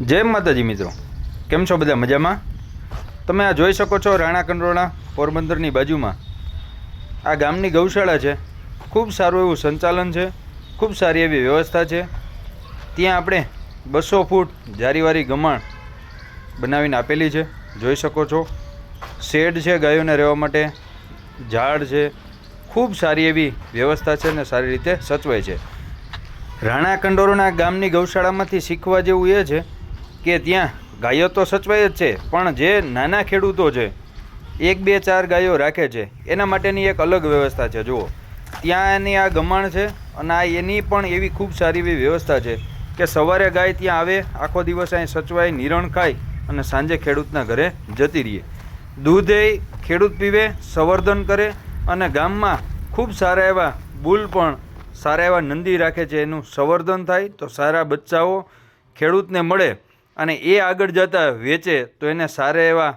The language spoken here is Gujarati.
જય માતાજી મિત્રો, કેમ છો બધા? મજામાં? તમે આ જોઈ શકો છો રાણા કંડોરણા પોરબંદરની બાજુમાં આ ગામની ગૌશાળા છે. ખૂબ સારું એવું સંચાલન છે, ખૂબ સારી એવી વ્યવસ્થા છે. ત્યાં આપણે 200 ફૂટ જારીવાળી ગમાણ બનાવીને આપેલી છે. જોઈ શકો છો શેડ છે ગાયોને રહેવા માટે, ઝાડ છે. ખૂબ સારી એવી વ્યવસ્થા છે અને સારી રીતે સચવાય છે. રાણા કંડોરણા ગામની ગૌશાળામાંથી શીખવા જેવું એ છે કે ત્યાં ગાયો તો સચવાય જ છે, પણ જે નાના ખેડૂતો છે 1, 2, 4 ગાયો રાખે છે એના માટેની એક અલગ વ્યવસ્થા છે. જુઓ, ત્યાં એની આ ગમાણ છે અને આ એની પણ એવી ખૂબ સારી એવી વ્યવસ્થા છે કે સવારે ગાય ત્યાં આવે, આખો દિવસ અહીં સચવાય, નિરણ ખાય અને સાંજે ખેડૂતના ઘરે જતી રહીએ. દૂધ એ ખેડૂત પીવે, સંવર્ધન કરે અને ગામમાં ખૂબ સારા એવા બુલ પણ સારા એવા નંદી રાખે છે. એનું સંવર્ધન થાય તો સારા બચ્ચાઓ ખેડૂતને મળે અને એ આગળ જતાં વેચે તો એને સારા એવા